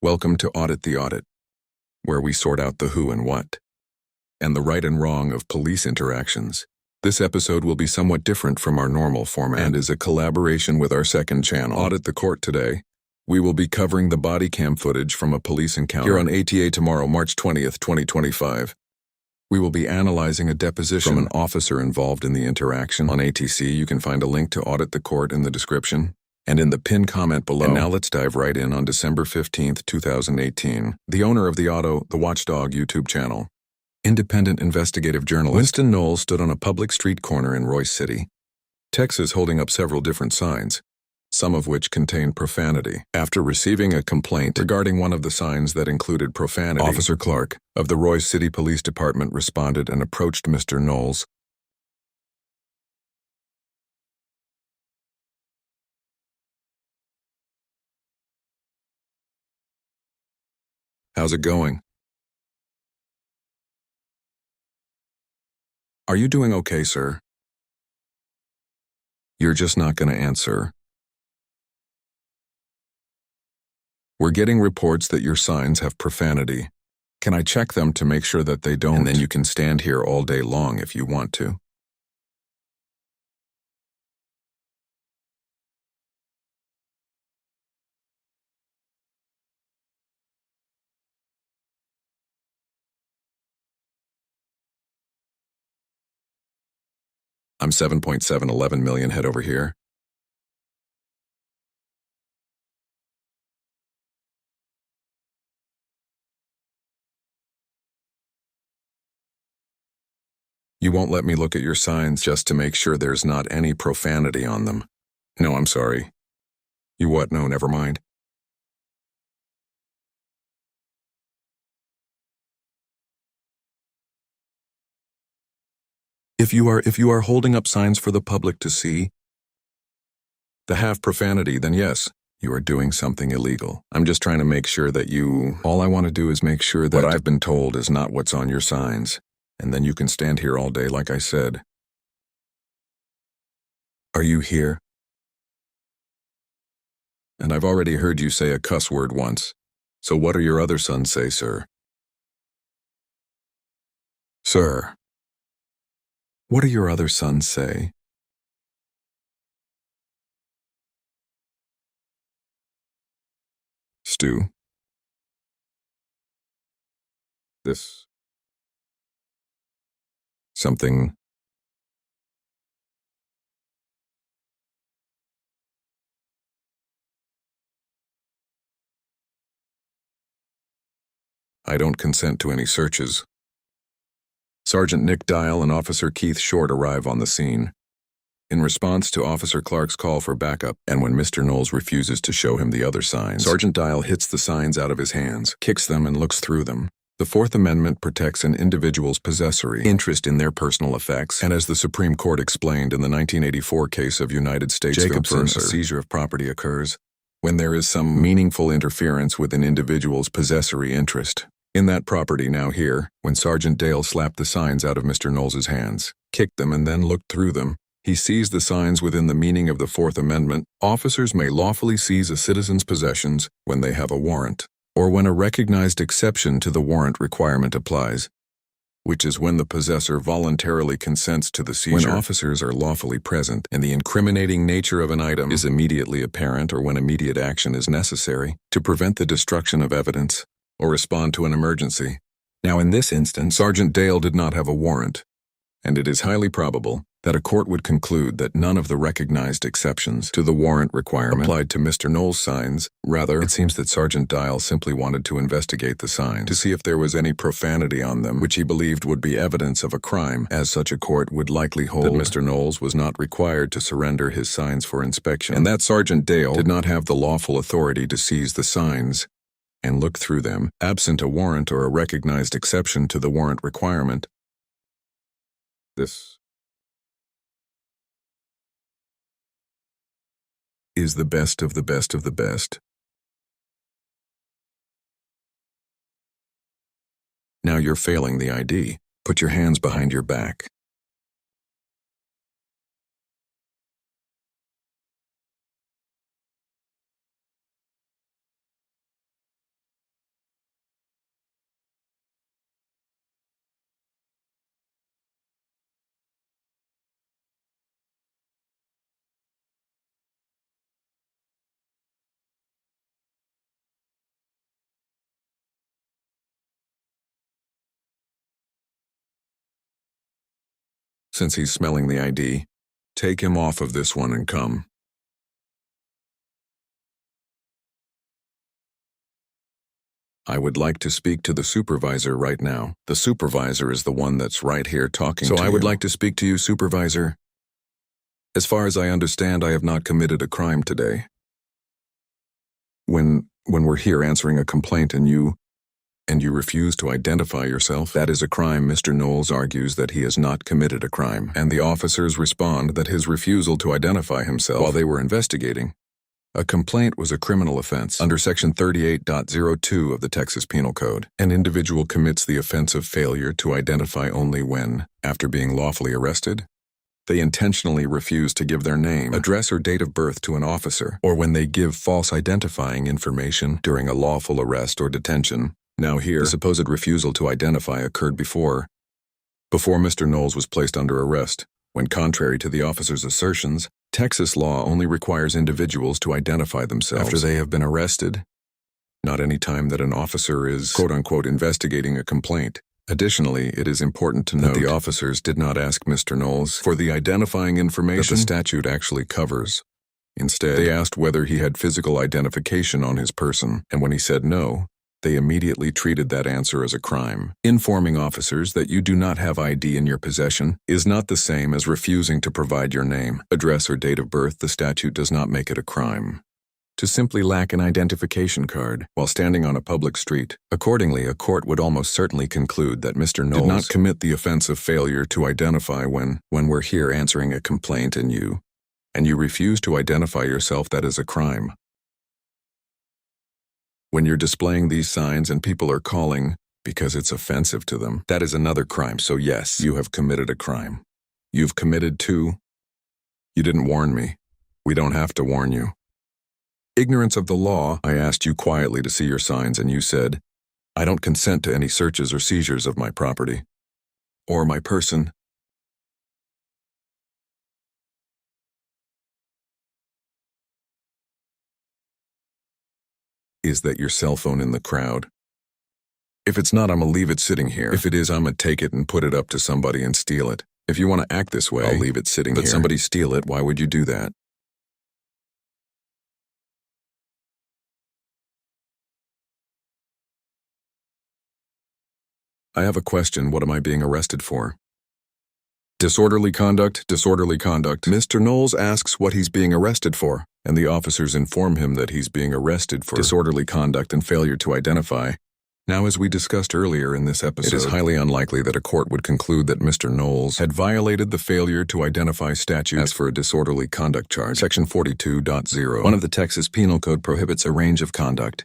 Welcome to Audit the Audit, where we sort out the who and what, and the right and wrong of police interactions. This episode will be somewhat different from our normal format and is a collaboration with our second channel, Audit the Court. Today, we will be covering the body cam footage from a police encounter here on ATA tomorrow, March 20th, 2025. We will be analyzing a deposition from an officer involved in the interaction. On ATC, you can find a link to Audit the Court in the description and in the pinned comment below. And now let's dive right in. On December 15th, 2018, the owner of the The Watchdog YouTube channel, independent investigative journalist Winston Knowles, stood on a public street corner in Royce City, Texas, holding up several different signs, some of which contained profanity. After receiving a complaint regarding one of the signs that included profanity, Officer Clark of the Royce City Police Department responded and approached Mr. Knowles. "How's it going? Are you doing okay, sir? You're just not going to answer. We're getting reports that your signs have profanity. Can I check them to make sure that they don't? And then you can stand here all day long if you want to." "I'm 7.711 million, head over here." "You won't let me look at your signs just to make sure there's not any profanity on them?" "No, I'm sorry." "You what? No, never mind." If you are holding up signs for the public to see that have profanity, then yes, you are doing something illegal. I'm just trying to make sure that all I want to do is make sure that what I've been told is not what's on your signs, and then you can stand here all day like I said. Are you here? And I've already heard you say a cuss word once, so what do your other sons say, sir? Sir, what do your other sons say? Stu? This? Something? I don't consent to any searches. Sergeant Nick Dial and Officer Keith Short arrive on the scene. In response to Officer Clark's call for backup, and when Mr. Knowles refuses to show him the other signs, Sergeant Dial hits the signs out of his hands, kicks them, and looks through them. The Fourth Amendment protects an individual's possessory interest in their personal effects, and as the Supreme Court explained in the 1984 case of United States Jacobson, a seizure of property occurs when there is some meaningful interference with an individual's possessory interest in that property. Now here, when Sergeant Dale slapped the signs out of Mr. Knowles' hands, kicked them, and then looked through them, he seized the signs within the meaning of the Fourth Amendment. Officers may lawfully seize a citizen's possessions when they have a warrant, or when a recognized exception to the warrant requirement applies, which is when the possessor voluntarily consents to the seizure. When officers are lawfully present and the incriminating nature of an item is immediately apparent, or when immediate action is necessary to prevent the destruction of evidence or respond to an emergency. Now in this instance, Sergeant Dale did not have a warrant, and it is highly probable that a court would conclude that none of the recognized exceptions to the warrant requirement applied to Mr. Knowles' signs. Rather, it seems that Sergeant Dial simply wanted to investigate the signs to see if there was any profanity on them, which he believed would be evidence of a crime, as such a court would likely hold that Mr. Knowles was not required to surrender his signs for inspection, and that Sergeant Dale did not have the lawful authority to seize the signs and look through them, absent a warrant or a recognized exception to the warrant requirement. This is the best of the best of the best. Now you're failing the ID. Put your hands behind your back. Since he's smelling the ID, take him off of this one and come. I would like to speak to the supervisor right now. The supervisor is the one that's right here talking to you. So I would like to speak to you, supervisor. As far as I understand, I have not committed a crime today. When we're here answering a complaint and you refuse to identify yourself, that is a crime. Mr. Knowles argues that he has not committed a crime, and the officers respond that his refusal to identify himself while they were investigating a complaint was a criminal offense. Under Section 38.02 of the Texas Penal Code, an individual commits the offense of failure to identify only when, after being lawfully arrested, they intentionally refuse to give their name, address, or date of birth to an officer, or when they give false identifying information during a lawful arrest or detention. Now here, the supposed refusal to identify occurred before Mr. Knowles was placed under arrest, when, contrary to the officer's assertions, Texas law only requires individuals to identify themselves after they have been arrested, not any time that an officer is quote-unquote investigating a complaint. Additionally, it is important to note that the officers did not ask Mr. Knowles for the identifying information that the statute actually covers. Instead, they asked whether he had physical identification on his person, and when he said no, they immediately treated that answer as a crime. Informing officers that you do not have ID in your possession is not the same as refusing to provide your name, address, or date of birth. The statute does not make it a crime to simply lack an identification card while standing on a public street. Accordingly, a court would almost certainly conclude that Mr. Knowles did not commit the offense of failure to identify when we're here answering a complaint and you refuse to identify yourself. That is a crime. When you're displaying these signs and people are calling because it's offensive to them, that is another crime. So yes, you have committed a crime. You've committed two. You didn't warn me. We don't have to warn you. Ignorance of the law. I asked you quietly to see your signs and you said, I don't consent to any searches or seizures of my property or my person. Is that your cell phone in the crowd? If it's not, I'ma leave it sitting here. If it is, I'ma take it and put it up to somebody and steal it. If you want to act this way, I'll leave it sitting here. But somebody steal it, why would you do that? I have a question. What am I being arrested for? Disorderly conduct, disorderly conduct. Mr. Knowles asks what he's being arrested for, and the officers inform him that he's being arrested for disorderly conduct and failure to identify. Now, as we discussed earlier in this episode, it is highly unlikely that a court would conclude that Mr. Knowles had violated the failure to identify statute as for a disorderly conduct charge. Section 42.0 of the Texas Penal Code prohibits a range of conduct,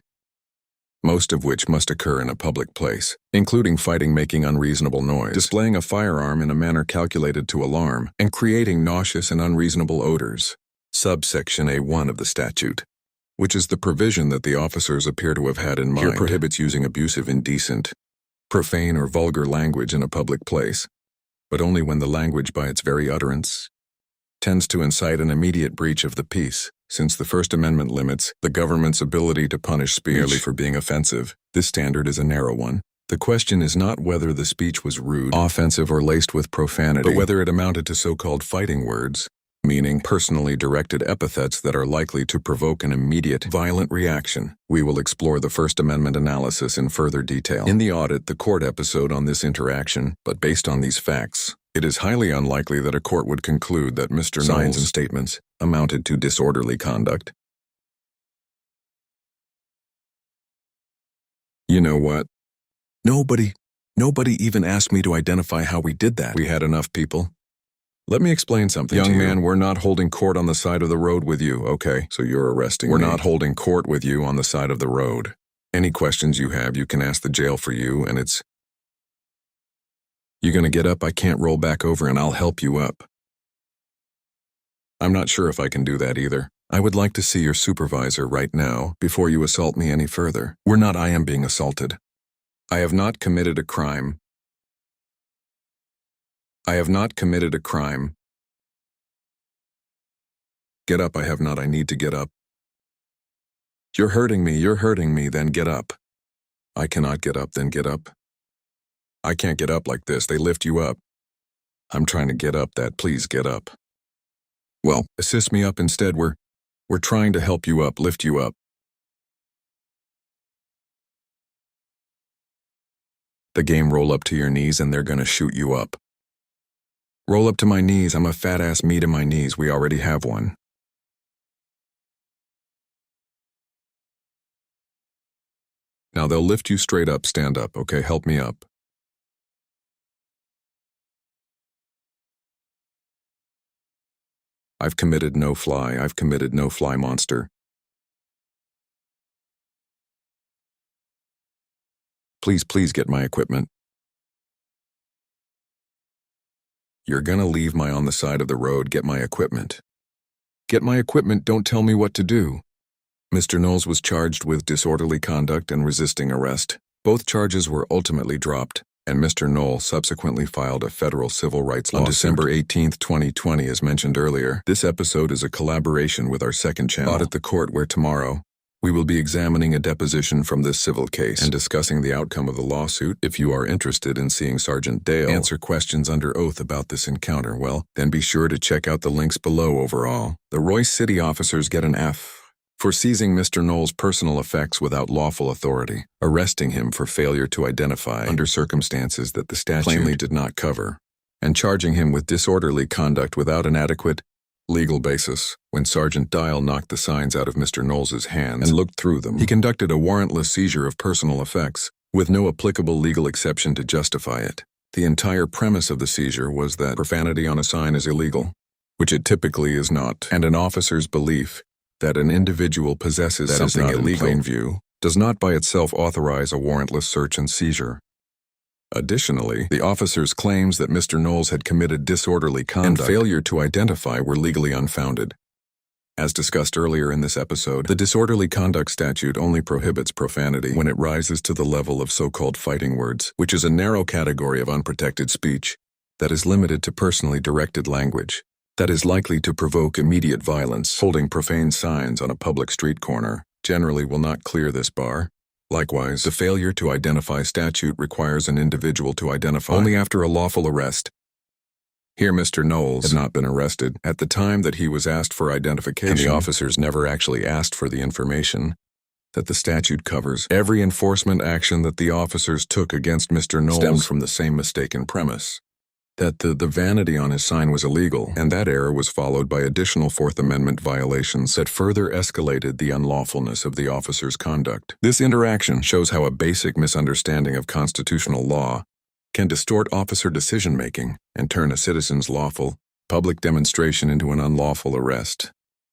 most of which must occur in a public place, including fighting, making unreasonable noise, displaying a firearm in a manner calculated to alarm, and creating nauseous and unreasonable odors. Subsection A1 of the statute, which is the provision that the officers appear to have had in mind, here prohibits using abusive, indecent, profane, or vulgar language in a public place, but only when the language by its very utterance tends to incite an immediate breach of the peace. Since the First Amendment limits the government's ability to punish speech merely for being offensive, this standard is a narrow one. The question is not whether the speech was rude, offensive, or laced with profanity, but whether it amounted to so-called fighting words, meaning personally directed epithets that are likely to provoke an immediate, violent reaction. We will explore the First Amendment analysis in further detail in the Audit the Court episode on this interaction, but based on these facts, it is highly unlikely that a court would conclude that Mr. Knowles' statements amounted to disorderly conduct. You know what? Nobody even asked me to identify how we did that. We had enough people. Let me explain something to you. Young man, we're not holding court on the side of the road with you, okay? So you're arresting me. We're not holding court with you on the side of the road. Any questions you have, you can ask the jail for you, and it's... You gonna get up? I can't roll back over and I'll help you up. I'm not sure if I can do that either. I would like to see your supervisor right now before you assault me any further. I am being assaulted. I have not committed a crime. I have not committed a crime. Get up. I have not. I need to get up. You're hurting me, then get up. I cannot get up, then get up. I can't get up like this. They lift you up. I'm trying to get up that, please get up. Well, assist me up instead, we're trying to help you up, lift you up. The game roll up to your knees and they're gonna shoot you up. Roll up to my knees, I'm a fat ass me to my knees, we already have one. Now they'll lift you straight up, stand up, okay, help me up. I've committed no fly monster. Please get my equipment. You're gonna leave my on the side of the road, get my equipment. Get my equipment, don't tell me what to do. Mr. Knowles was charged with disorderly conduct and resisting arrest. Both charges were ultimately dropped, and Mr. Knowles subsequently filed a federal civil rights lawsuit. On December 18, 2020, as mentioned earlier, this episode is a collaboration with our second channel, Audit the Court, where tomorrow, we will be examining a deposition from this civil case and discussing the outcome of the lawsuit. If you are interested in seeing Sergeant Dale answer questions under oath about this encounter, well, then be sure to check out the links below. Overall, the Royce City officers get an F for seizing Mr. Knowles' personal effects without lawful authority, arresting him for failure to identify under circumstances that the statute plainly did not cover, and charging him with disorderly conduct without an adequate legal basis. When Sergeant Dial knocked the signs out of Mr. Knowles' hands and looked through them, he conducted a warrantless seizure of personal effects, with no applicable legal exception to justify it. The entire premise of the seizure was that profanity on a sign is illegal, which it typically is not, and an officer's belief that an individual possesses something illegal in plain view does not by itself authorize a warrantless search and seizure. Additionally, the officer's claims that Mr. Knowles had committed disorderly conduct and failure to identify were legally unfounded. As discussed earlier in this episode, the disorderly conduct statute only prohibits profanity when it rises to the level of so-called fighting words, which is a narrow category of unprotected speech that is limited to personally directed language that is likely to provoke immediate violence. Holding profane signs on a public street corner generally will not clear this bar. Likewise, the failure to identify statute requires an individual to identify only after a lawful arrest. Here Mr. Knowles had not been arrested at the time that he was asked for identification, and the officers never actually asked for the information that the statute covers. Every enforcement action that the officers took against Mr. Knowles stemmed from the same mistaken premise, that the vanity on his sign was illegal, and that error was followed by additional Fourth Amendment violations that further escalated the unlawfulness of the officer's conduct. This interaction shows how a basic misunderstanding of constitutional law can distort officer decision-making and turn a citizen's lawful, public demonstration into an unlawful arrest.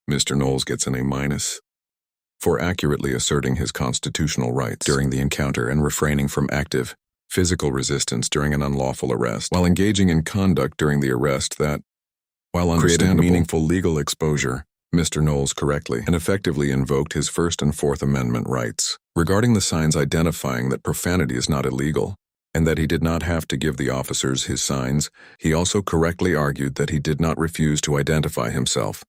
Mr. Knowles gets an A- for accurately asserting his constitutional rights during the encounter and refraining from active, physical resistance during an unlawful arrest, while engaging in conduct during the arrest that, while understandable, meaningful legal exposure, Mr. Knowles correctly and effectively invoked his First and Fourth Amendment rights. Regarding the signs identifying that profanity is not illegal, and that he did not have to give the officers his signs, he also correctly argued that he did not refuse to identify himself.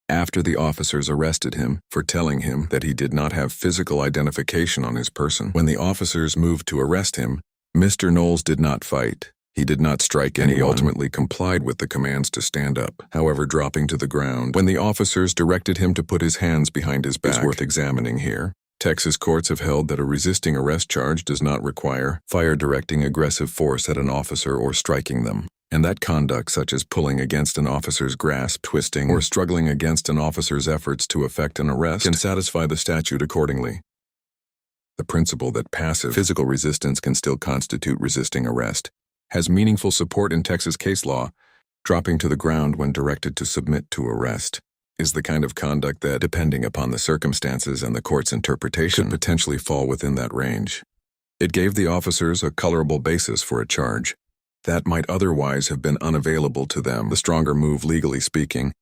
After the officers arrested him for telling him that he did not have physical identification on his person, when the officers moved to arrest him, Mr. Knowles did not fight. He did not strike anyone. He ultimately complied with the commands to stand up, however dropping to the ground when the officers directed him to put his hands behind his back. It's worth examining here. Texas courts have held that a resisting arrest charge does not require fire directing aggressive force at an officer or striking them, and that conduct such as pulling against an officer's grasp, twisting, or struggling against an officer's efforts to effect an arrest can satisfy the statute accordingly. The principle that passive physical resistance can still constitute resisting arrest has meaningful support in Texas case law. Dropping to the ground when directed to submit to arrest is the kind of conduct that, depending upon the circumstances and the court's interpretation, could potentially fall within that range. It gave the officers a colorable basis for a charge that might otherwise have been unavailable to them. The stronger move, legally speaking,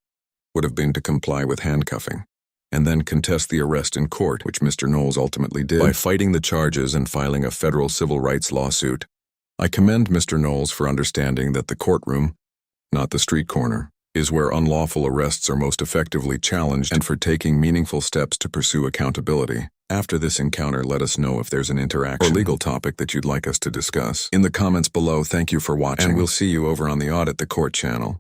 would have been to comply with handcuffing and then contest the arrest in court, which Mr. Knowles ultimately did by fighting the charges and filing a federal civil rights lawsuit. I commend Mr. Knowles for understanding that the courtroom, not the street corner, is where unlawful arrests are most effectively challenged and for taking meaningful steps to pursue accountability. After this encounter, let us know if there's an interaction or legal topic that you'd like us to discuss in the comments below. Thank you for watching, and we'll see you over on the Audit the Court channel.